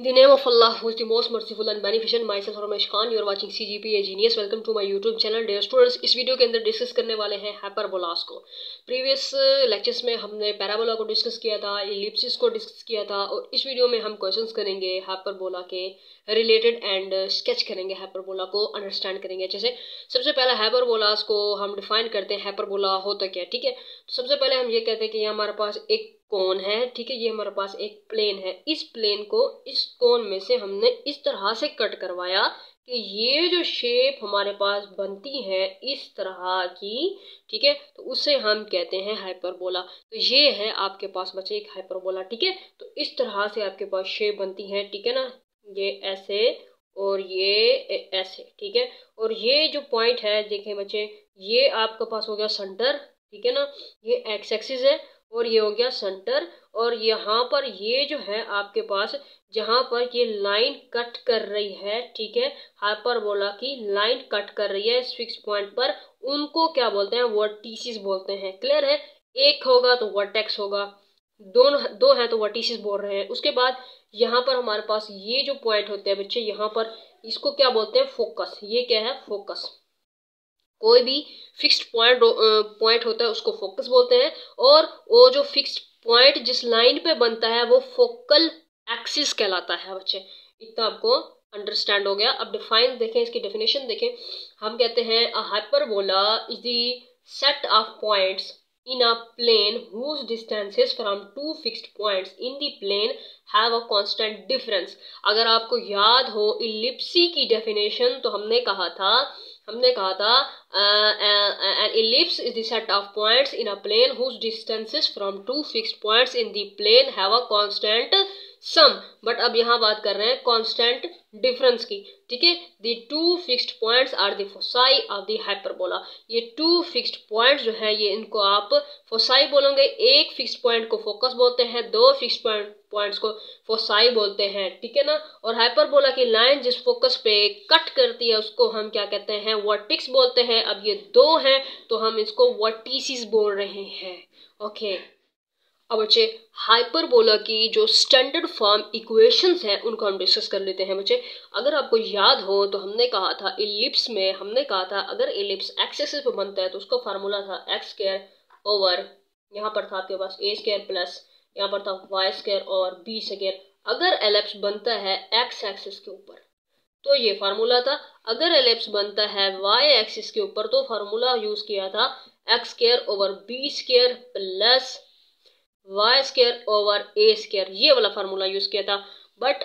In the name of Allah, who is the most merciful and beneficent, myself Ramesh Khan, you are watching CGP a Genius. Welcome to my YouTube channel. Dear students, इस video के अंदर discuss करने वाले हैं hyperbolas को। Previous lectures में हमने parabola को डिस्कस किया था, इलिप्सिस को डिस्कस किया था, और इस वीडियो में हम क्वेश्चंस करेंगे हाइपरबोला के रिलेटेड एंड स्केच करेंगे, हाइपरबोला को अंडरस्टैंड करेंगे। जैसे सबसे पहले हाइपरबोलास को हम डिफाइन करते हैं, हाइपरबोला होता क्या, ठीक है। तो सबसे पहले हम ये कहते हैं कि ये हमारे पास एक कोन है, ठीक है, ये हमारे पास एक प्लेन है। इस प्लेन को इस कोन में से हमने इस तरह से कट करवाया कि ये जो शेप हमारे पास बनती है इस तरह की, ठीक है, तो उसे हम कहते हैं हाइपरबोला। तो ये है आपके पास बच्चे एक हाइपरबोला, ठीक है। तो इस तरह से आपके पास शेप बनती है, ठीक है ना, ये ऐसे और ये ऐसे, ठीक है। और ये जो पॉइंट है देखें बच्चे, ये आपके पास हो गया सेंटर, ठीक है ना, ये एक्स एक्सिस है और ये हो गया सेंटर। और यहाँ पर ये जो है आपके पास जहाँ पर ये लाइन कट कर रही है, ठीक है, हाइपरबोला की लाइन कट कर रही है इस फिक्स पॉइंट पर, उनको क्या बोलते हैं, वर्टिसिस बोलते हैं। क्लियर है, एक होगा तो वर्टेक्स होगा, दो है तो वर्टिसिस बोल रहे हैं। उसके बाद यहाँ पर हमारे पास ये जो पॉइंट होते हैं बच्चे, यहाँ पर इसको क्या बोलते हैं, फोकस। ये क्या है, फोकस। कोई भी फिक्स्ड पॉइंट होता है उसको फोकस बोलते हैं, और वो जो फिक्स्ड पॉइंट जिस लाइन पे बनता है वो फोकल एक्सिस कहलाता है बच्चे। इतना आपको अंडरस्टैंड हो गया। अब डिफाइन देखें, इसकी डेफिनेशन देखें। हम कहते हैं a hyperbola is the set of points in a plane whose distances from two fixed points in the plane have a constant difference। अगर आपको याद हो इलिप्सी की डेफिनेशन, तो हमने कहा था an ellipse is the set of points in a plane whose distances from two fixed points in the plane have a constant sum। But अब यहाँ बात कर रहे हैं कांस्टेंट डिफरेंस की, ठीक है। The two fixed points are the foci of the hyperbola. ये टू फिक्स्ड पॉइंट्स जो है ये इनको आप फोसाई बोलोगे। एक फिक्स्ड पॉइंट को फोकस बोलते हैं, दो फिक्स्ड पॉइंट्स को फोसाई बोलते हैं, ठीक है ना। और हाइपरबोला की लाइन जिस फोकस पे कट करती है उसको हम क्या कहते हैं, वर्टिक्स बोलते हैं। अब ये दो हैं तो हम इसको वर्टिसिस बोल रहे हैं, ओके। अब बच्चे हाइपरबोला की जो स्टैंडर्ड फॉर्म इक्वेशंस हैं उनको हम डिस्कस कर लेते हैं बच्चे। अगर आपको याद हो तो हमने कहा था इलिप्स में, हमने कहा था अगर इलिप्स एक्स एक्सिस पे बनता है तो उसका फार्मूला था एक्स स्क्वायर ओवर, यहाँ पर था आपके पास ए स्क्वायर प्लस यहाँ पर था वाई स्क्वायर और बी स्क्वायर। अगर एलिप्स बनता है एक्स एक्सिस के ऊपर तो ये फार्मूला था, अगर एलिप्स बनता है वाई एक्सिस के ऊपर तो फार्मूला यूज किया था x square over b square plus y square over a square, ये वाला फार्मूला यूज किया था। बट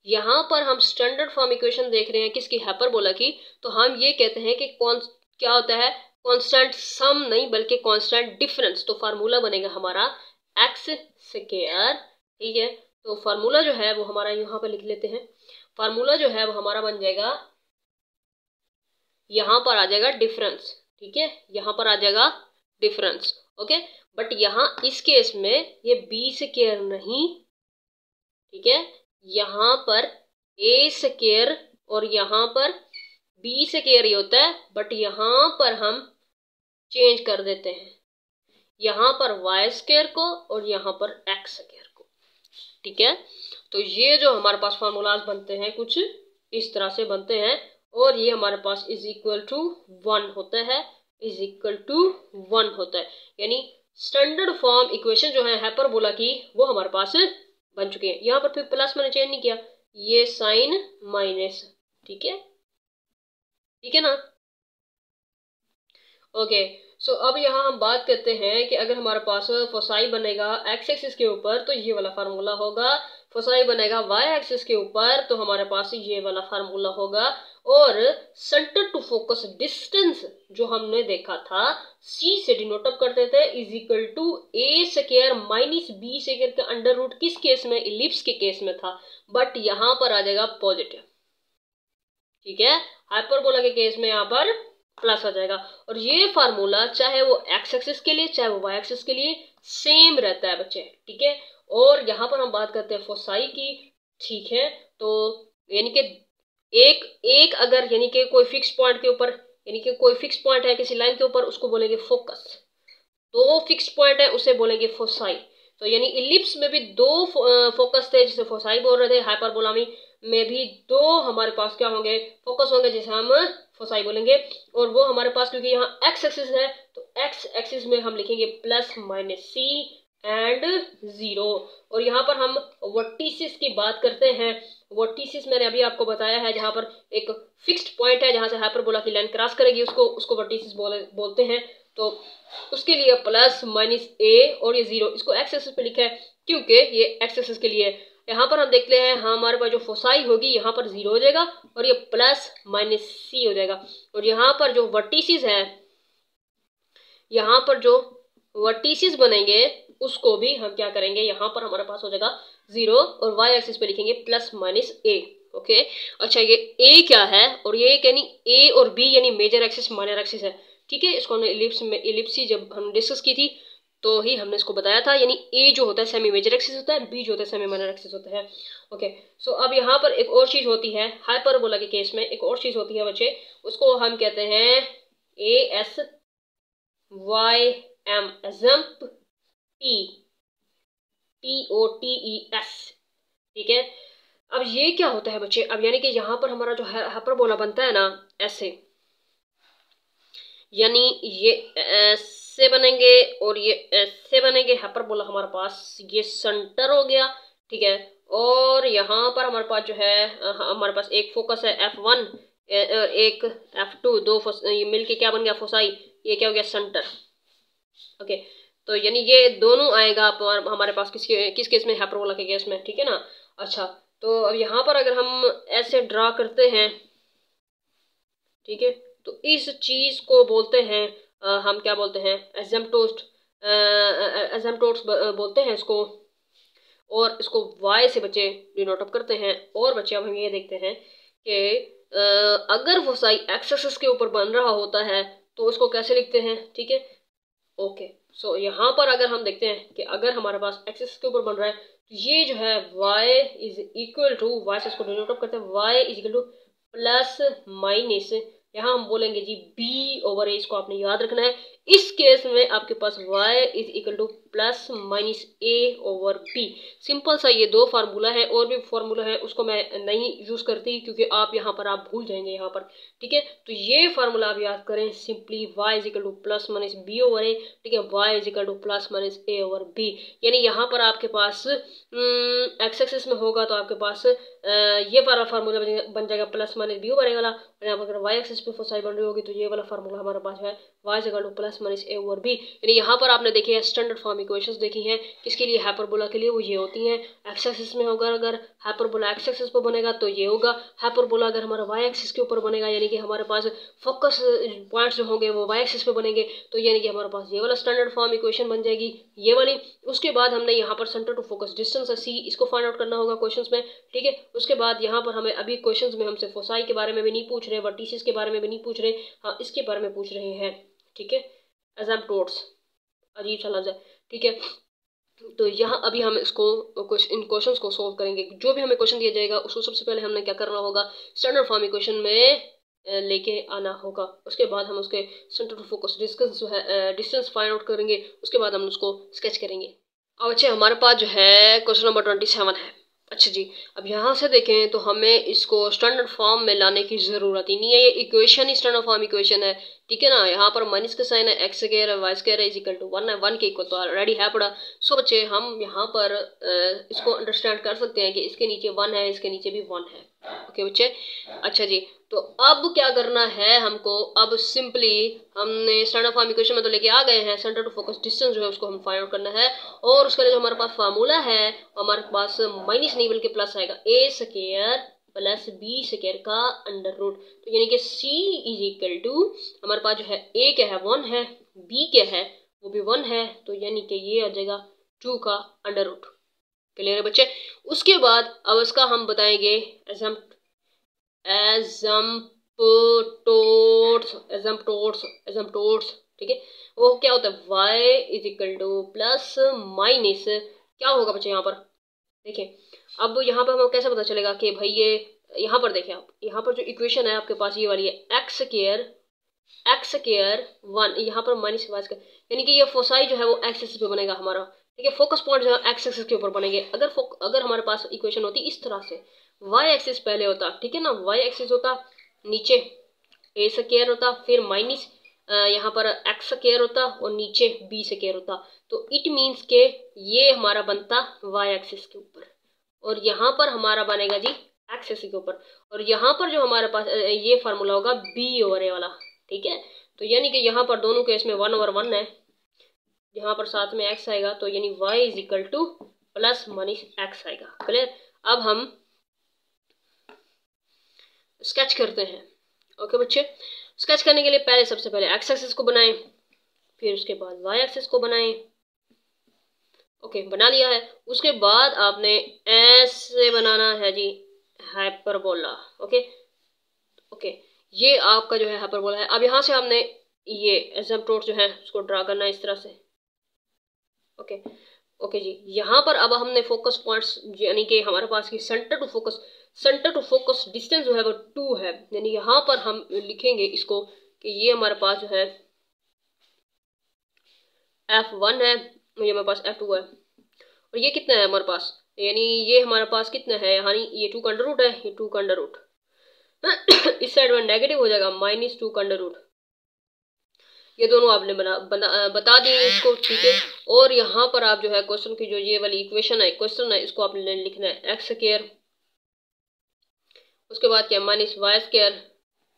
यहाँ पर हम स्टैंडर्ड फॉर्म इक्वेशन देख रहे हैं किसकी, हाइपरबोला की। तो हम ये कहते हैं कि कौन क्या होता है, कांस्टेंट सम नहीं बल्कि कांस्टेंट डिफरेंस। तो फार्मूला बनेगा हमारा एक्स स्क्वायर, ठीक है। तो फार्मूला जो है वो हमारा यहाँ पर लिख लेते हैं। फार्मूला जो है वो हमारा बन जाएगा, यहाँ पर आ जाएगा डिफरेंस, ठीक है, यहाँ पर आ जाएगा डिफरेंस, ओके। बट यहाँ इस केस में ये बी स्क्वायर नहीं, ठीक है, यहाँ पर ए स्क्वायर और यहाँ पर बी स्क्वायर ही होता है। बट यहाँ पर हम चेंज कर देते हैं, यहाँ पर वाई स्क्वायर को और यहाँ पर एक्स स्क्वायर को, ठीक है। तो ये जो हमारे पास फार्मूलाज बनते हैं कुछ इस तरह से बनते हैं, और ये हमारे पास इज इक्वल टू 1 होता है, इज इक्वल टू 1 होता है। यानी स्टैंडर्ड फॉर्म इक्वेशन जो है हाइपरबोला की वो हमारे पास बन चुके हैं। यहाँ पर फिर प्लस मैंने चेंज नहीं किया, ये साइन माइनस, ठीक है, ठीक है ना, ओके। सो अब यहाँ हम बात करते हैं कि अगर हमारे पास फोसाई बनेगा एक्स एक्सिस के ऊपर तो ये वाला फार्मूला होगा, फोसाई बनेगा वाई एक्सिस के ऊपर तो हमारे पास ये वाला फार्मूला होगा। और सेंटर टू फोकस डिस्टेंस जो हमने देखा था सी से डिनोट अप करते थे, is equal to a square minus b square का अंडर रूट, किस केस में, इलिप्स के केस में था। बट यहाँ पर आ जाएगा पॉजिटिव, ठीक है, हाइपरबोला के केस में यहाँ पर प्लस आ जाएगा। और ये फार्मूला चाहे वो एक्स एक्सिस के लिए चाहे वो वाई एक्सिस के लिए सेम रहता है बच्चे, ठीक है। और यहाँ पर हम बात करते हैं फोसाई की, ठीक है। तो यानी कि एक अगर यानी कि कोई फिक्स पॉइंट के ऊपर, यानी कि कोई फिक्स पॉइंट है किसी लाइन के ऊपर उसको बोलेंगे फोकस, दो फिक्स पॉइंट है उसे बोलेंगे फोसाई। तो यानी इलिप्स में भी दो फोकस थे जिसे फोसाई बोल रहे थे, हाइपरबोला में भी दो हमारे पास क्या होंगे, फोकस होंगे जिसे हम फोसाई बोलेंगे। और वो हमारे पास क्योंकि यहाँ एक्स एक्सिस है तो एक्स एक्सिस में हम लिखेंगे प्लस माइनस सी एंड 0। और यहाँ पर हम वर्टिसिस की बात करते हैं। वर्टिसिस मैंने अभी आपको बताया है, जहाँ पर एक फिक्स्ड पॉइंट है जहाँ से हाइपरबोला की लाइन क्रॉस करेगी उसको वर्टिसिस बोलते हैं। तो उसके लिए प्लस माइनस ए और ये 0 इसको एक्स एक्सिस पे लिखा है क्योंकि ये एक्स एक्सिस के लिए। यहाँ पर हम देखते हैं हमारे पास जो फोसाई होगी यहाँ पर 0 हो जाएगा और ये प्लस माइनस सी हो जाएगा। और यहाँ पर जो वर्टिसिस है, यहाँ पर जो वर्टिसिस बनेंगे उसको भी हम क्या करेंगे, यहाँ पर हमारे पास हो जाएगा 0 और वाई एक्सिस पे लिखेंगे प्लस माइनस ए। ओके, अच्छा ये ए क्या है और ये यानी ए और बी यानी मेजर एक्सिस माइनर एक्सिस है। ठीक है, इसको हमने इलिप्स जब हम डिस्कस की थी तो ही हमने इसको बताया था, यानी ए जो होता है सेमी मेजर एक्सिस होता है, बी जो होता है सेमी माइनर एक्सिस होता है। ओके, सो अब यहाँ पर एक और चीज होती है हाइपरबोला के केस में, एक और चीज होती है बच्चे, उसको हम कहते हैं ए एस वाई एम, एजम्प TOTES। ठीक है, अब ये क्या होता है बच्चे, अब यानी कि यहाँ पर हमारा जो हाइपरबोला बनता है ना ऐसे, यानी ये ऐसे बनेंगे और ये ऐसे बनेंगे हाइपरबोला हमारे पास, ये सेंटर हो गया। ठीक है, और यहाँ पर हमारे पास जो है हमारे पास एक फोकस है F1 एक F2, दो ये मिलके क्या बन गया फोसाई, ये क्या हो गया सेंटर। ओके, तो यानी ये दोनों आएगा हमारे पास किस केस में, हाइपरबोला के केस में। ठीक है ना। अच्छा, तो अब यहाँ पर अगर हम ऐसे ड्रा करते हैं, ठीक है, तो इस चीज को बोलते हैं हम क्या बोलते हैं, एजेम्प्टोट्स बोलते हैं इसको। और इसको y से बच्चे डिनोट अप करते हैं। और बच्चे अब हम ये देखते हैं कि अगर फोसाई एक्स एक्सिस के ऊपर बन रहा होता है तो उसको कैसे लिखते हैं। ठीक है, ओके, सो यहाँ पर अगर हम देखते हैं कि अगर हमारे पास एक्सिस के ऊपर बन रहा है तो ये जो है y is equal to, y से इसको डिनोट अप करते हैं, y is equal to plus minus, यहाँ हम बोलेंगे जी b ओवर a, इसको आपने याद रखना है। इस केस में आपके पास y is equal to plus minus a over b। Simple सा ये दो फार्मूला है, और भी फार्मूला है उसको मैं नहीं यूज करती क्योंकि आप यहाँ पर आप भूल जाएंगे यहाँ पर। ठीक है, तो ये फार्मूला आप याद करें, simply y is equal to plus minus b over a। ठीक है, y is equal to plus minus a over b। यानी यहाँ पर आपके पास एक्स एक्सिस में होगा तो आपके पास ये वाला फार्मूला बन जाएगा plus minus b over a वाला। और यहाँ पर अगर y एक्सिस पे फोसाई बन रही होगी तो ये वाला फार्मूला हमारे पास है y is equal to plus minus a over b। यानी यहाँ पर आपने देखी है स्टैंडर्ड फॉर्म इक्वेशंस देखी हैं किसके लिए, हाइपरबोला के लिए, वो ये होती हैं। एक्स एक्सिस में होगा अगर हाइपरबोला एक्स एक्सिस पर बनेगा तो ये होगा, हाइपरबोला अगर हमारा वाई एक्सिस के ऊपर बनेगा यानी कि हमारे पास फोकस पॉइंट्स जो होंगे वो वाई एक्सिस पे बनेंगे तो यानी कि हमारे पास ये वाला स्टैंडर्ड फॉर्म इक्वेशन बन जाएगी, ये वाली। उसके बाद हमने यहाँ पर सेंटर टू फोकस डिस्टेंस है c, इसको फाइंड आउट करना होगा क्वेश्चंस में। ठीक है, उसके बाद यहाँ पर हमें अभी क्वेश्चंस में हमसे फोसाई के बारे में भी नहीं पूछ रहे, वर्टिसिस के बारे में भी नहीं पूछ रहे, हाँ इसके बारे में पूछ रहे हैं। ठीक है, एजेम्प्टोट्स, अजीब सा लफ्ज़ है। ठीक है, तो यहाँ अभी हम इसको इन क्वेश्चंस को सॉल्व करेंगे। जो भी हमें क्वेश्चन दिया जाएगा उसको सबसे पहले हमने क्या करना होगा, स्टैंडर्ड फॉर्म इक्वेशन में लेके आना होगा। उसके बाद हम उसके सेंटर टू फोकस डिस्टेंस जो है डिस्टेंस फाइंड आउट करेंगे, उसके बाद हम उसको स्केच करेंगे। अब अच्छा हमारे पास जो है क्वेश्चन नंबर 27 है। अच्छा जी, अब यहाँ से देखें तो हमें इसको स्टैंडर्ड फॉर्म में लाने की ज़रूरत ही नहीं है, ये इक्वेशन ही स्टैंडर्ड फॉर्म इक्वेशन है। ठीक है ना, यहाँ पर माइनस का साइन है, एक्स स्क्वायर है, वाई स्क्वायर है इज इक्वल टू 1 है, 1 के इक्वल तो ऑलरेडी है पड़ा। सो बच्चे हम यहाँ पर इसको अंडरस्टैंड कर सकते हैं कि इसके नीचे 1 है, इसके नीचे भी 1 है। ओके बच्चे, अच्छा जी, तो अब क्या करना है हमको, अब सिंपली हमने स्टैंडर्ड फॉर्म इक्वेशन में तो लेके आ गए हैं, सेंटर टू फोकस डिस्टेंस जो है उसको हम फाइंड आउट करना है। और उसके लिए जो हमारे पास फार्मूला है हमारे पास माइनस नहीं बल्कि प्लस आएगा, ए स्क्वायर प्लस बी स्क्वायर का अंडर रूट। तो यानी कि c इज इक्वल टू हमारे पास जो है a क्या है 1 है, b क्या है वो भी 1 है, तो यानी कि ये आ जाएगा 2 का अंडर रूट। क्लियर है बच्चे। उसके बाद अब इसका हम बताएंगे एजम्प्टोट्स। ठीक है, वो क्या होता है, y is equal to plus minus क्या होगा बच्चे, यहाँ पर देखिए। अब यहाँ पर हमें कैसे पता चलेगा कि भाई ये, यहाँ पर देखें आप, यहाँ पर जो इक्वेशन है आपके पास ये वाली है एक्स स्क्वायर 1, यहाँ पर माइनस वाई स्क्वायर, यानी कि ये फोसाई जो है वो एक्स एक्सिस पे बनेगा हमारा। ठीक है। फोकस पॉइंट जो है एक्स एक्सिस के ऊपर बनेंगे। अगर हमारे पास इक्वेशन होती इस तरह से, वाई एक्सिस पहले होता, ठीक है ना, वाई एक्सिस होता, नीचे ए स्क्वायर होता, फिर माइनस यहाँ पर एक्स स्क्वायर होता और नीचे बी स्क्वायर होता। तो इट मीन्स के ये हमारा बनता वाई एक्सिस के ऊपर और यहाँ पर हमारा बनेगा जी एक्स एक्सिस के ऊपर, और यहाँ पर जो हमारे पास ये फार्मूला होगा बी ओवर ए वाला, ठीक है। तो यानी कि यहाँ पर दोनों केस में 1/1 है, यहाँ पर साथ में x आएगा, तो यानी y is equal to plus minus x आएगा। क्लियर। अब हम स्केच करते हैं। ओके बच्चे, स्केच करने के लिए पहले सबसे पहले x एक्सिस को बनाएं, फिर उसके बाद y एक्सिस को बनाएं। ओके, बना लिया है। उसके बाद आपने ऐसे बनाना है जी हाइपरबोला। ओके ओके, ये आपका जो है हाइपरबोला है। अब यहाँ से हमने ये एसिम्पटोट जो है उसको ड्रा करना है इस तरह से। ओके ओके जी, यहाँ पर अब हमने फोकस पॉइंट्स यानी कि हमारे पास की सेंटर टू फोकस डिस्टेंस जो है वो 2 है, यानी यहाँ पर हम लिखेंगे इसको कि ये हमारे पास जो है F1 है, ये हमारे पास F2 है, और ये कितना है हमारे पास, यानी ये हमारे पास कितना है, यानी ये 2 का अंडर रूट है, ये 2 का अंडर रूट इस साइड में नेगेटिव हो जाएगा, -2 का अंडर रूट। ये दोनों आपने बता दिए इसको, ठीक है। और यहाँ पर आप जो है क्वेश्चन की जो ये वाली इक्वेशन है, क्वेश्चन है, इसको आपने लिखना है एक्स स्क्वायर, उसके बाद क्या minus y square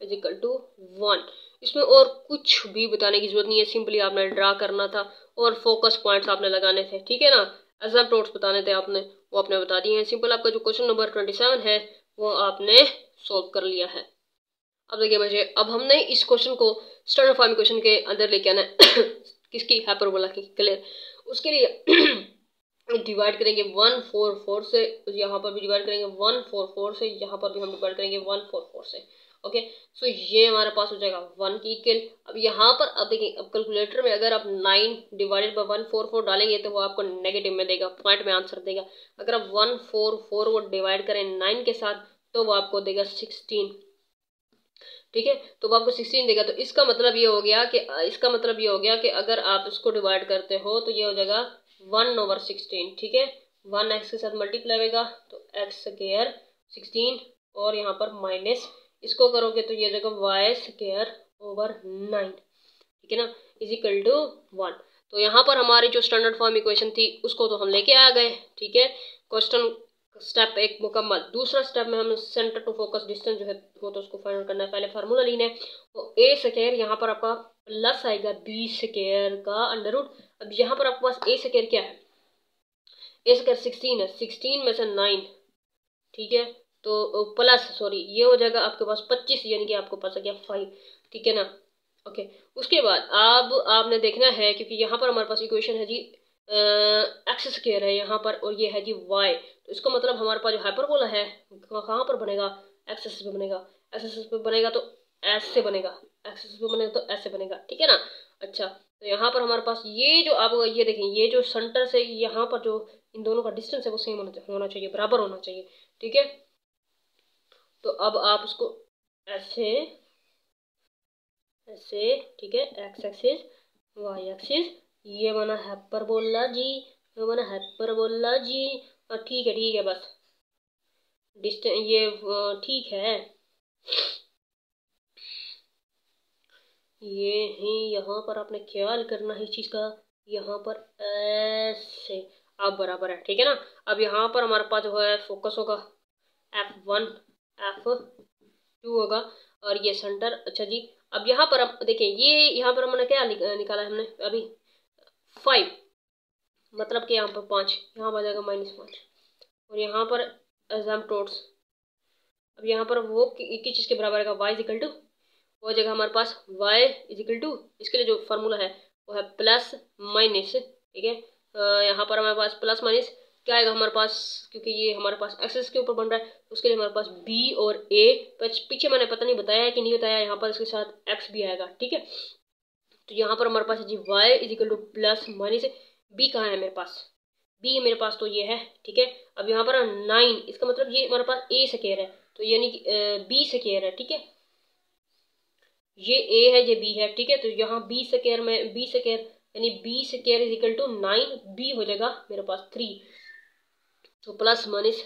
is equal to 1। इसमें और कुछ भी बताने की जरूरत नहीं है, सिंपली आपने ड्रा करना था और फोकस पॉइंट्स आपने लगाने थे, ठीक है ना। एसिम्पटोट्स बताने थे आपने, वो आपने बता दिए हैं। सिंपल आपका जो क्वेश्चन नंबर 27 है वो आपने सोल्व कर लिया है। अब देखिए बच्चे, अब हमने इस क्वेश्चन को स्टैंडर्ड फॉर्म क्वेश्चन के अंदर लेके आना है किसकी, हाइपरबोला की। क्लियर। उसके लिए डिवाइड करेंगे 144 से, यहाँ पर भी डिवाइड करेंगे 144 से, यहाँ पर भी हम डिवाइड करेंगे 144 से। ओके, सो ये हमारे पास हो जाएगा 1 की इक्वल। अब यहाँ पर अब देखिए, अब कैलकुलेटर में अगर आप 9 डिवाइडेड बाई 144 डालेंगे तो वो आपको नेगेटिव में देगा, पॉइंट में आंसर देगा। अगर आप 144 को डिवाइड करें 9 के साथ तो वो आपको देगा 16, ठीक है। तो वो आपको 16 देगा। तो इसका मतलब ये हो गया कि अगर आप इसको डिवाइड करते हो तो ये हो जाएगा 1/16, ठीक है। 1 एक्स के साथ मल्टीप्लाई होगा तो एक्स स्क्वायर 16, और यहाँ पर माइनस इसको करोगे तो ये जगह वाई स्क्वायर ओवर 9, ठीक है ना, इज इक्वल टू 1। तो यहाँ पर हमारी जो स्टैंडर्ड फॉर्म इक्वेशन थी उसको तो हम लेके आ गए, ठीक है। क्वेश्चन स्टेप एक मुकम्मल। दूसरा स्टेप में हम सेंटर टू फोकस डिस्टेंस जो है वो तो उसको फाइंड करना है। पहले फार्मूला लेना है, वो ए स्क्वायर, यहाँ पर आपका प्लस आएगा बी स्क्वायर का अंडर रूट। अब यहाँ पर आपके पास ए स्क्वायर क्या है, ए स्क्वायर 16 है, 16 में से 9, ठीक है, तो प्लस सॉरी ये हो जाएगा आपके पास 25, यानी कि आपको पास आ गया 5, ठीक है ना। ओके, उसके बाद अब आपने देखना है, क्योंकि यहाँ पर हमारे पास इक्वेशन है जी एक्स स्क्वायर है यहाँ पर, और ये है जी वाई। तो इसका मतलब हमारे पास जो हाइपरबोला है कहाँ पर बनेगा, एक्स एक्सिस पे बनेगा। एक्स एक्सिस पे बनेगा तो ऐसे बनेगा, एक्स एक्सिस पे बनेगा तो ऐसे बनेगा, ठीक है ना। अच्छा, तो यहाँ पर हमारे पास ये जो आप ये देखें, ये जो सेंटर से यहाँ पर जो इन दोनों का डिस्टेंस है वो सेम होना चाहिए, बराबर होना चाहिए, ठीक है। तो अब आप उसको ऐसे ऐसे, ठीक है, एक्स एक्सिस वाई एक्सिस, ये बना हाइपरबोला जी, ये बना हाइपरबोला जी, और ठीक है बस डिस्टेंस ये ठीक है, ये ही यहाँ पर आपने ख्याल करना है इस चीज़ का, यहाँ पर ऐसे अब बराबर है, ठीक है ना। अब यहाँ पर हमारे पास जो है फोकस होगा F1 F2 होगा, और ये सेंटर। अच्छा जी, अब यहाँ पर अब देखिए, ये यहाँ पर हमने क्या निकाला है हमने अभी 5, मतलब कि यहाँ पर 5, यहाँ पर आ जाएगा -5, और यहाँ पर एसिम्पटोट्स। अब यहाँ पर वो किस चीज़ के बराबर है, y इज इक्वल टू, वो जगह हमारे पास y इज इक्वल टू, इसके लिए जो फार्मूला है वो है प्लस माइनस, ठीक है। यहाँ पर हमारे पास प्लस माइनस क्या आएगा हमारे पास, क्योंकि ये हमारे पास एक्सिस के ऊपर बन रहा है, उसके लिए हमारे पास b और a, पीछे मैंने पता नहीं बताया है कि नहीं बताया, यहाँ पर इसके साथ x भी आएगा, ठीक है। तो यहाँ पर हमारे पास जी y is equal to plus minus, b कहाँ है मेरे पास, b मेरे पास तो ये है, ठीक है। अब यहाँ पर 9, इसका मतलब ये हमारे पास a स्क्वायर है, तो यानी कि b स्क्वायर है, ठीक है। ये a है, ये b है, ठीक है। तो यहाँ b स्क्वायर में b स्क्वायर यानी b square is equal to 9, b हो जाएगा मेरे पास 3, तो प्लस माइनस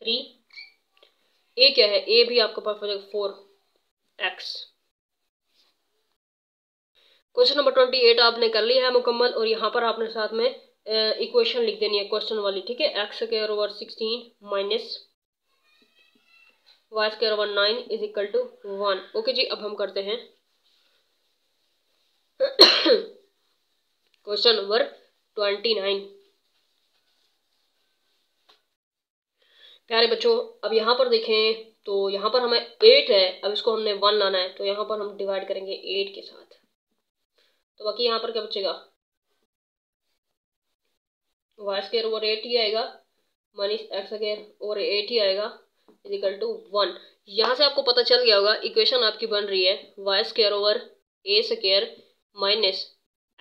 3, ए क्या है, ए भी आपके पास हो जाएगा 4x। क्वेश्चन नंबर 28 आपने कर लिया है मुकम्मल, और यहाँ पर आपने साथ में इक्वेशन लिख देनी है क्वेश्चन वाली, ठीक है। X square over 16 minus y square over 9 is equal to 1। Okay जी, अब हम करते हैं क्वेश्चन नंबर 29। प्यारे बच्चों, अब यहाँ पर देखें तो यहाँ पर हमें 8 है, अब इसको हमने 1 लाना है, तो यहाँ पर हम डिवाइड करेंगे 8 के साथ, तो बाकी यहाँ पर क्या बचेगा, वाई स्क्वायर ओवर 8 ही आएगा माइनस एक्स स्क्वायर ओवर 8 ही आएगा इज इक्वल टू 1। यहाँ से आपको पता चल गया होगा इक्वेशन आपकी बन रही है y square over a square minus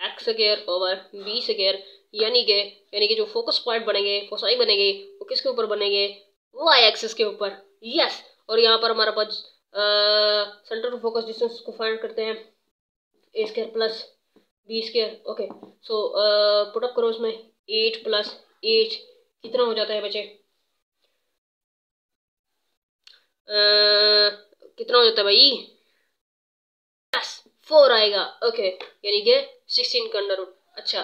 x square over b square, यानी कि जो फोकस पॉइंट बनेंगे, फोसाई बनेंगे, वो किसके ऊपर बनेंगे, वाई एक्सिस के ऊपर। यस, और यहाँ पर हमारे पास सेंटर ऑफ फोकस डिस्टेंस को फाइंड करते हैं, a square plus b square. Okay, so put up करो उसमें 8 प्लस 8 कितना हो जाता है बच्चे, कितना हो जाता है भाई, 4 आएगा। ओके, यानी कि 16 का अंडर रूट। अच्छा,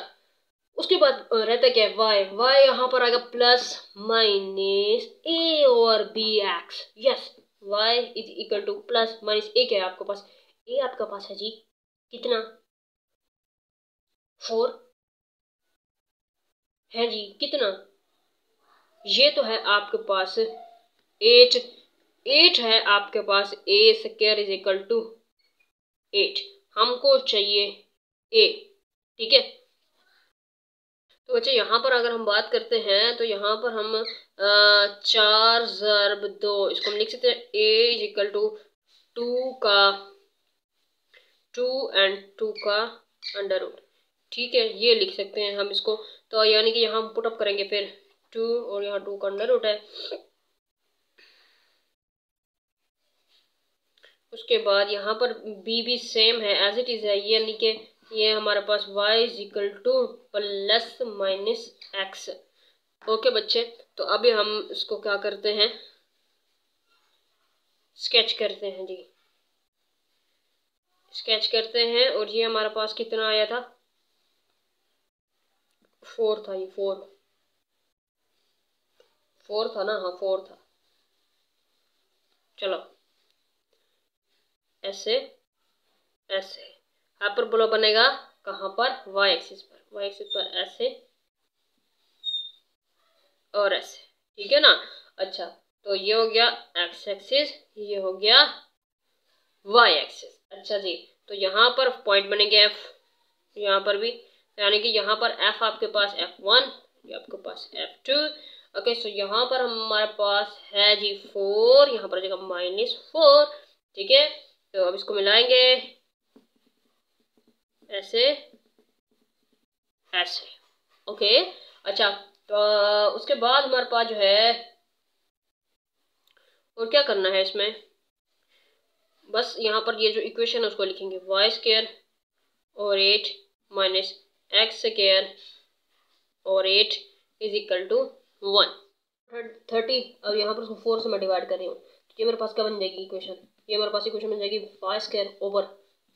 उसके बाद रहता क्या है, वाई, वाई यहाँ पर आएगा प्लस माइनस ए और b x. Yes, y is equal to plus minus a, क्या है आपके पास, ए आपका पास है जी कितना, 4 है जी, कितना, ये तो है आपके पास 8, 8 है आपके पास, ए स्क्वायर इज इक्वल टू 8, हमको चाहिए ए, ठीक है। तो बच्चे यहाँ पर अगर हम बात करते हैं तो यहाँ पर हम 4 ज़रब 2, इसको हम लिख सकते हैं ए इज इक्वल टू 2 का 2 एंड 2 का अंडर रूट, ठीक है, ये लिख सकते हैं हम इसको। तो यानी कि यहाँ हम पुटअप करेंगे फिर 2 और यहाँ 2 का अंडर रूट है। उसके बाद यहाँ पर भी सेम है, एज इट इज़ है, यानी कि ये हमारे पास y is equal to plus minus x. Okay बच्चे, तो अभी हम इसको क्या करते हैं, स्केच करते हैं जी, स्केच करते हैं। और ये हमारे पास कितना आया था, 4 था, ये 4 था ना, हाँ 4 था। चलो ऐसे ऐसे हाइपरबोला बनेगा कहाँ पर, वाई एक्सिस पर, वाई एक्सिस पर ऐसे और ऐसे, ठीक है ना। अच्छा, तो ये हो गया एक्स एक्सिस, ये हो गया वाई एक्सिस। अच्छा जी, तो यहाँ पर पॉइंट बनेंगे एफ, यहाँ पर भी, यानी कि यहाँ पर एफ आपके पास F1, ये आपके पास F2। ओके, सो यहाँ पर हमारे पास है जी 4, यहाँ पर जगह -4, ठीक है। तो अब इसको मिलाएंगे ऐसे ऐसे। ओके, अच्छा, तो उसके बाद हमारे पास जो है, और क्या करना है इसमें, बस यहाँ पर ये जो इक्वेशन है उसको लिखेंगे वाई स्क्वायर और 8 माइनस एक्स स्क्वायर और 8 इज इक्वल टू 1 30। अब यहाँ पर उसको 4 से मैं डिवाइड कर रही हूँ, तो ये मेरे पास क्या बन जाएगी इक्वेशन, ये मेरे पास इक्वेशन बन जाएगी y square over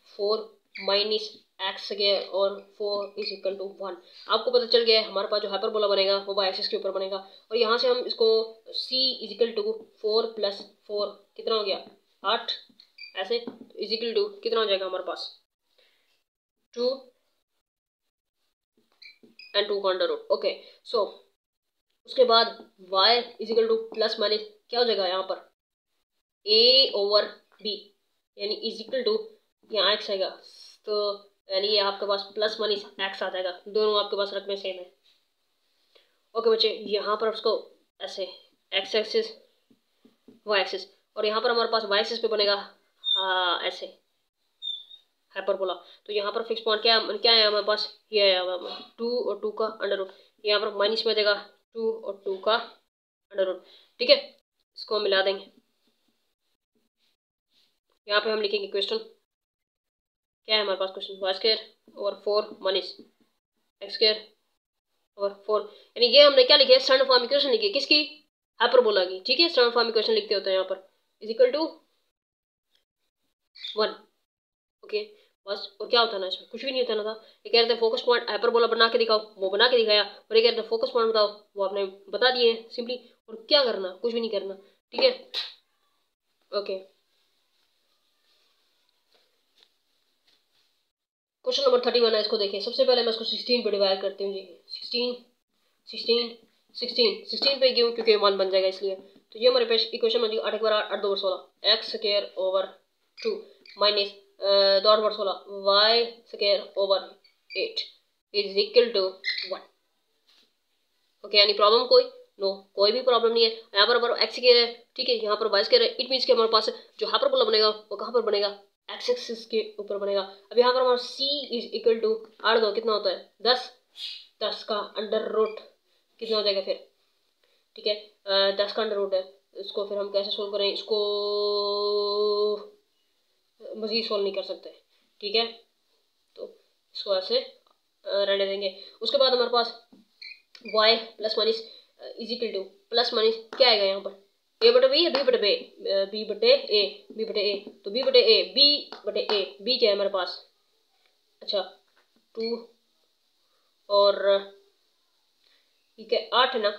4 minus x square और 4 इज इक्वल टू 1। आपको पता चल गया है हमारे पास जो हाइपरबोला बनेगा वो वाई एक्सिस के ऊपर बनेगा, और यहाँ से हम इसको c is equal to 4 plus 4 कितना हो गया 8, ऐसे इज इक्वल टू कितना हो जाएगा हमारे पास 2 एंड 2 का अंडर रूट। ओके, सो उसके बाद y is equal to plus minus क्या हो जाएगा यहाँ पर a ओवर b, यानी इज इक्वल टू यहाँ x आएगा, तो यानी ये आपके पास प्लस माइनस x आ जाएगा, दोनों आपके पास रकमें सेम है। ओके बच्चे, यहाँ पर उसको ऐसे x एक्सिस y एक्सिस, और यहाँ पर हमारे पास y एक्सिस पे बनेगा ऐसे हाइपरबोला। तो यहाँ पर फिक्स पॉइंट क्या है हमारे पास, ये है 2 और 2 का अंडर रूट, यहाँ पर माइनस में देगा 2 और 2 का अंडर रूट, ठीक है। इसको हम मिला देंगे, यहाँ पे हम लिखेंगे क्वेश्चन क्या है हमारे पास, question y square over 4 minus x square over 4, यानी ये हमने क्या लिखे, स्टैंडर्ड फॉर्म इक्वेशन लिखी किसकी, हाइपरबोला की, ठीक है। स्टैंडर्ड फॉर्म इक्वेशन लिखते होते हैं यहाँ पर, इज इक्वल टू 1, ओके बस। और क्या होता ना, इसमें कुछ भी नहीं होता ना था। ये कह रहे थे फोकस पॉइंट हाइपरबोला बना के दिखाओ, वो बना के दिखाया, और ये कह रहे थे फोकस पॉइंट बताओ, वो आपने बता दिए सिंपली। और क्या करना, कुछ भी नहीं करना, ठीक है, ओके। क्वेश्चन नंबर 31 है, इसको देखिए। सबसे पहले मैं इसको 16 पे डिवाइड करती हूँ जी। 16 पे क्यों, क्योंकि 1 बन जाएगा इसलिए। तो ये हमारे पास इक्वेशन बन जाएगी 8 बार 8 2 16 x square over 2 minus 2 8 16 y square over 8 is equal to 1, okay. यानी प्रॉब्लम कोई, नो कोई भी प्रॉब्लम नहीं है। यहाँ पर एक्स स्क्वायर है, ठीक है, यहाँ पर वाई स्क्वायर है। इट मीन्स कि हमारे पास जो हाइपरबोला बनेगा वो कहाँ पर बनेगा, एक्स एक्सिस के ऊपर बनेगा। अब यहाँ पर हमारा c इज इक्वल टू 8 2 कितना होता है 10, 10 का अंडर रूट कितना हो जाएगा फिर, ठीक है, 10 का अंडर रूट है। इसको फिर हम कैसे सोल्व करें, इसको मजीद सोल्व नहीं कर सकते, ठीक है, तो इसको ऐसे रहने देंगे। उसके बाद हमारे पास y plus minus is equal to plus minus क्या आएगा यहाँ पर, a बटे बी या बी बटे बे, बी बटे ए, बी बटे ए, तो बी बटे ए, बी बटे ए, बी क्या है हमारे पास, अच्छा 2 और ठीक है 8 है ना,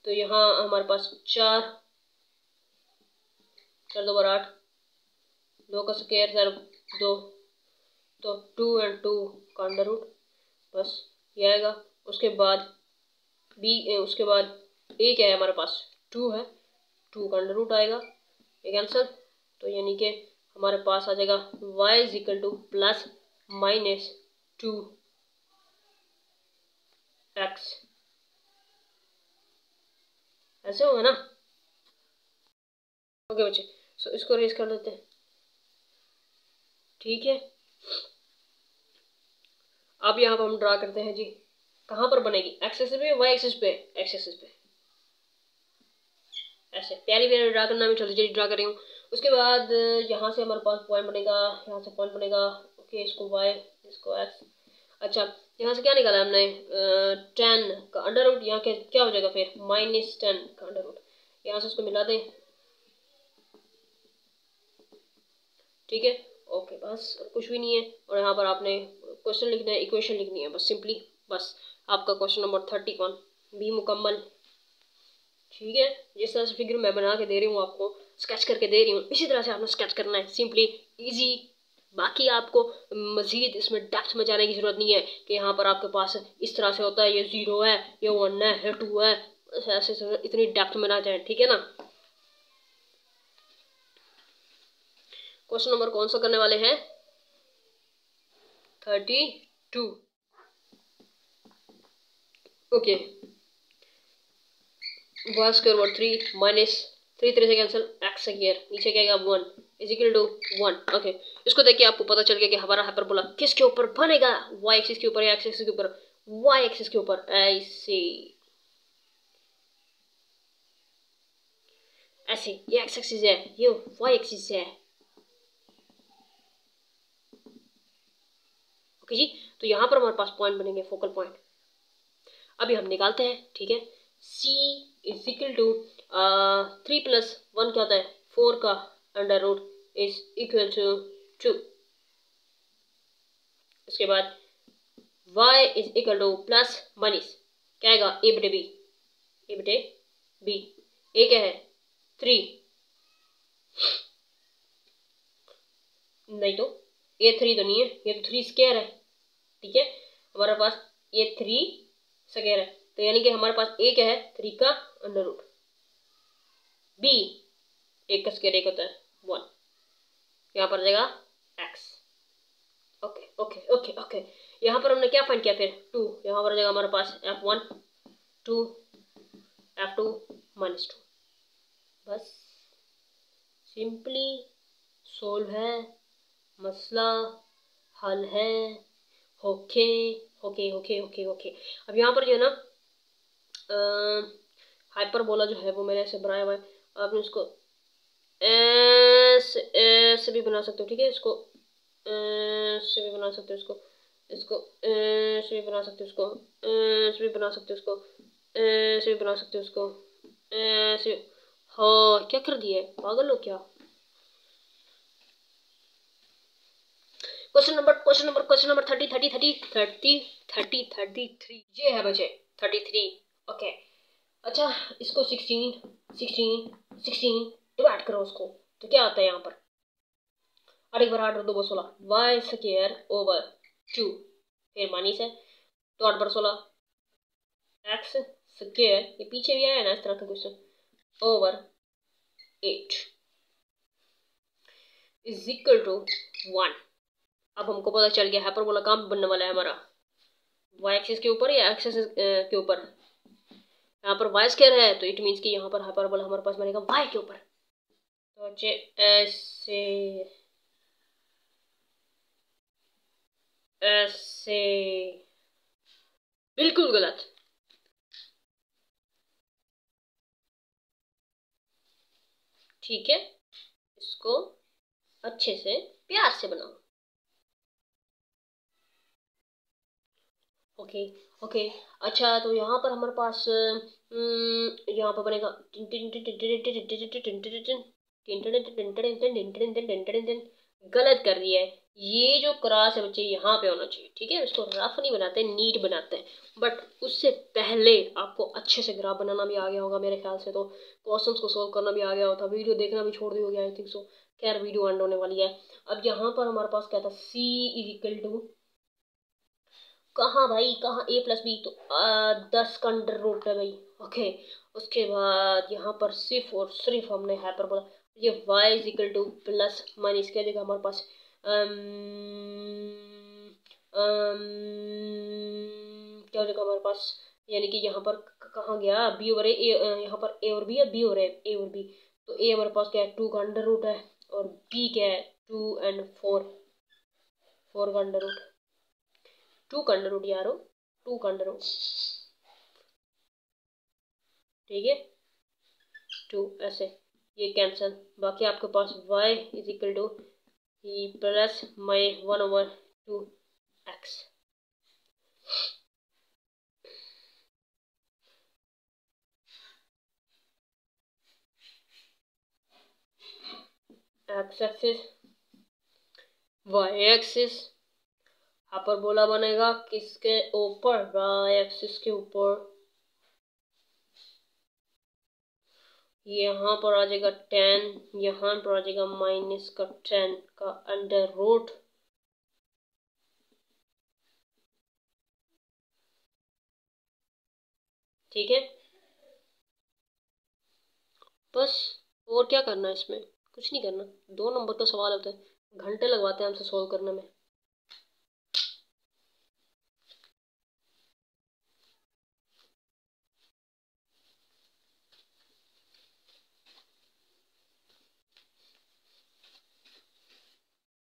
तो यहाँ हमारे पास 4 4 2 8, 2 का स्क्वायर सर 2, तो 2 और 2 का अंडर रूट, बस ये आएगा। उसके बाद उसके बाद ए क्या है हमारे पास 2 है, 2 का अंडर रूट आएगा, ये कैंसल। तो यानी कि हमारे पास आ जाएगा y is equal to plus minus 2 x, ऐसे होगा ना, ओके बच्चे। सो इसको रेस कर देते हैं, ठीक है। अब यहाँ पर हम ड्रा करते हैं जी, कहाँ पर बनेगी, एक्स एक्सिस पे, वाई एक्सिस पे, एक्स एक्सिस पे, ऐसे प्यारी प्यारी ड्रा करना, मैं जल्दी जल्दी ड्रा कर रही हूँ। उसके बाद यहाँ से हमारे पास पॉइंट बनेगा, यहाँ से पॉइंट बनेगा, ओके, इसको वाई, इसको एक्स, अच्छा यहाँ से क्या निकाला हमने, 10 का अंडर रूट, यहाँ के क्या हो जाएगा फिर -10 का अंडर रूट, यहाँ से इसको मिला दें, ठीक है, ओके बस, और कुछ भी नहीं है। और यहाँ पर आपने क्वेश्चन लिखना है, इक्वेशन लिखनी है, बस सिंपली, बस आपका क्वेश्चन नंबर 31 भी मुकम्मल, ठीक है। जिस तरह से फिगर मैं बना के दे रही हूँ आपको, स्केच करके दे रही हूँ, इसी तरह से आपने स्केच करना है, सिंपली इजी। बाकी आपको मजीद इसमें डेप्थ में जाने की जरूरत नहीं है कि यहाँ पर आपके पास इस तरह से होता है, ये 0 है, ये 1 है, ये 2 है, ऐसे इतनी डेप्थ में ना जाए, ठीक है ना। क्वेश्चन नंबर कौन सा करने वाले हैं, 32, okay. y square over 3 minus 3 3 से कैंसिल, एक्स स्क्वायर नीचे क्या आएगा 1 इज इक्वल टू 1, ओके। इसको देखिए आपको पता चल गया कि हमारा हाइपरबोला किसके ऊपर बनेगा, y एक्सिस के ऊपर या x एक्सिस के ऊपर, y एक्सिस के ऊपर, ऐसे ऐसे, ये x एक्सिस है, ये y एक्सिस है, ओके जी। तो यहाँ पर हमारे पास पॉइंट बनेंगे, फोकल पॉइंट, अभी हम निकालते हैं, ठीक है। c is equal to 3 plus 1 क्या होता है 4 का under root is equal to 2, उसके बाद y is equal to plus minus क्या आएगा a बटे b, a बटे b, a क्या है 3, नहीं तो ये 3 तो नहीं है, ये तो 3 स्क्वायर है, ठीक है। हमारे पास ये 3 स्क्वायर है, तो यानी कि हमारे पास a क्या है 3 का अंडर रूट, b 1 का स्क्वायर 1 होता है 1, यहाँ पर जाएगा x, okay okay okay okay. यहाँ पर हमने क्या फाइंड किया फिर 2, यहाँ पर जाएगा हमारे पास f1 2 f2 -2, बस सिंपली सोल्व है, मसला हल है, okay okay okay okay okay. अब यहाँ पर जो है ना हाइपरबोला जो है वो मैंने ऐसे बनाया हुआ है, आपने इसको ऐसे भी बना सकते हो, ठीक है, इसको ऐसे भी बना सकते हो, इसको इसको ऐसे भी बना सकते हो, उसको ऐसे भी बना सकते हो, उसको ऐसे भी बना सकते हो, उसको ऐसे। हाँ क्या कर दिया है, पागल हो क्या? क्वेश्चन नंबर 33 ये है बचे 33। ओके। अच्छा, इसको 16 डिवाइड करो उसको, तो क्या आता है यहाँ पर? 8 × 8 = 16 वाई स्क्र ओवर 2, फिर माइनस है तो 8 × 16 एक्स स्क्र, ये पीछे भी आया ना इस तरह का question, over 8 is equal to 1। अब हमको पता चल गया हाइपरबोला कहाँ पे बनने वाला है हमारा, वाई एक्सिस के ऊपर या एक्सिस के ऊपर। यहाँ पर वाई स्क्वायर है तो इट मीन्स कि यहाँ पर हाइपरबोला हमारे पास बनेगा वाई के ऊपर। तो अच्छे ऐसे ऐसे, बिल्कुल गलत। ठीक है, इसको अच्छे से प्यार से बनाओ। Okay okay. अच्छा, तो यहाँ पर हमारे पास यहाँ पर बनेगा गलत कर दिया है। ये जो क्रॉस है बच्चे यहाँ पे होना चाहिए, ठीक है। इसको रफ नहीं बनाते, नीट बनाते हैं। बट उससे पहले आपको अच्छे से ग्राफ बनाना भी आ गया होगा मेरे ख्याल से, तो क्वेश्चंस को सोल्व करना भी आ गया होता, वीडियो देखना भी छोड़ दी होगी आई थिंक सो। खैर वीडियो एंड होने वाली है। अब यहाँ पर हमारे पास क्या था, C इज इक्वल टू, कहाँ भाई कहाँ, A+B तो 10 का अंडर रूट है भाई। ओके, उसके बाद यहाँ पर सिर्फ और सिर्फ हमने हाइपरबोला, ये y is equal to plus minus क्या जगह हमारे पास क्या जगह हमारे पास, यानी कि यहाँ पर कहाँ गया, b ओवर a, यहाँ पर a और b है, b और a और b, तो a हमारे पास क्या है 2 का अंडर रूट है, और b क्या है 2 और 4 का अंडर रूट, 2 का अंडर रूट यारो, 2 का अंडर रूट, ठीक है 2 ऐसे, ये कैंसिल। बाकी आपके पास y is equal to plus my 1/2 x। x axis y axis, hyperbola बनेगा किसके ऊपर, y एक्सिस के ऊपर। यहाँ पर आ जाएगा 10, यहाँ पर आ जाएगा -10 का अंडर रूट, ठीक है। बस, और क्या करना है इसमें, कुछ नहीं करना। 2 नंबर का सवाल होता है, घंटे लगवाते हैं हमसे सोल्व करने में।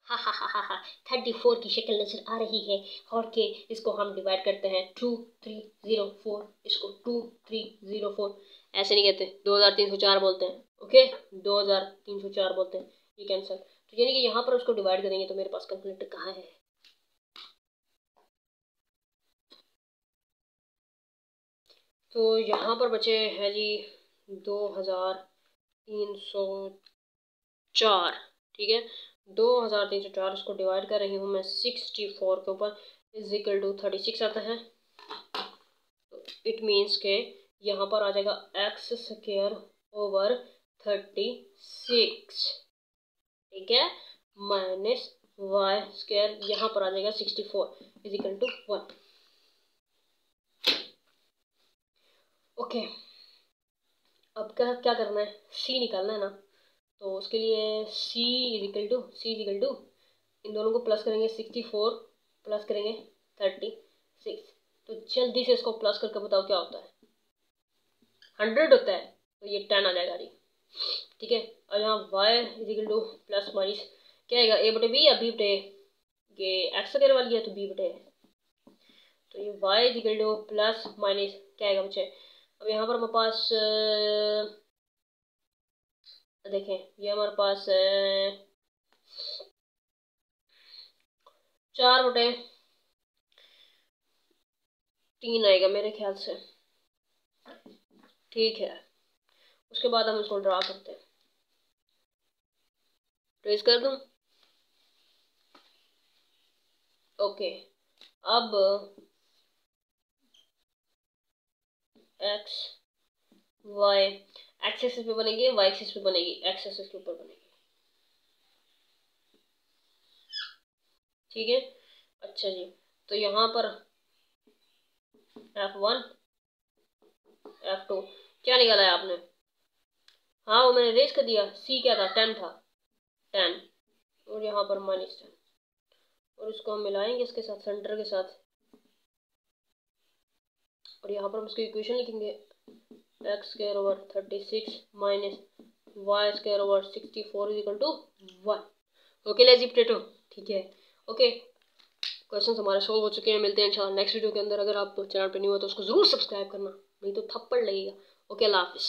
हा हा हा हा हा, 34 की शक्ल नजर आ रही है, और के इसको हम डिवाइड करते हैं 2304, इसको 2304 ऐसे नहीं कहते, 2304 बोलते हैं। ओके, 2304 बोलते हैं। ये कैंसल, तो यानी कि यहाँ पर उसको डिवाइड करेंगे तो मेरे पास कैलकुलेटर कहाँ है। तो यहाँ पर बचे हैं जी 2304, ठीक है। 2304 उसको डिवाइड कर रही हूँ मैं 64 के ऊपर, इज इक्वल टू 36 आता है। इट मीन्स के यहाँ पर आ जाएगा एक्स स्क्वायर ओवर 36, ठीक है, माइनस वाई स्क्वायर, यहाँ पर आ जाएगा 64 इज इक्वल टू 1। ओके, अब क्या क्या करना है, सी निकालना है ना, तो उसके लिए सी इज इक्वल टू इन दोनों को प्लस करेंगे, 64 प्लस करेंगे 36, तो जल्दी से इसको प्लस करके बताओ क्या होता है। 100 होता है तो ये 10 आ जाएगा जी, ठीक है। और यहाँ y is equal to plus minus क्या आएगा, a/b या b/a, ये एक्स वगैरह वाली है तो b/a, तो ये y is equal to plus minus क्या आएगा बच्चे। अब यहाँ पर हमारे पास देखें, ये हमारे पास 4/, 3 आएगा मेरे ख्याल से। ठीक है, उसके बाद हम इसको ड्रा करते हैं। ट्रेस कर दूं? ओके, अब एक्स वाई एक्स एक्सिस पे बनेगी, वाई एक्सिस पे बनेगी, एक्स एक्सिस के ऊपर बनेगी। ठीक है, अच्छा जी, तो यहाँ पर F1 F2 क्या निकाला है आपने? हाँ वो मैंने रेस कर दिया। C क्या था? 10 था, 10 और यहाँ पर -10 और इसको हम मिलाएंगे इसके साथ, सेंटर के साथ, और यहाँ पर हम इसकी इक्वेशन लिखेंगे x square over 36 minus y square over 64 is equal to 1। Okay lazy potato, ठीक है। ओके, क्वेश्चन हमारे सॉल्व हो चुके हैं। मिलते हैं इंशाल्लाह नेक्स्ट वीडियो के अंदर। अगर आप चैनल पे न्यू हो तो उसको ज़रूर सब्सक्राइब करना, नहीं तो थप्पड़ लगेगा। ओके, अल्लाह हाफिज़।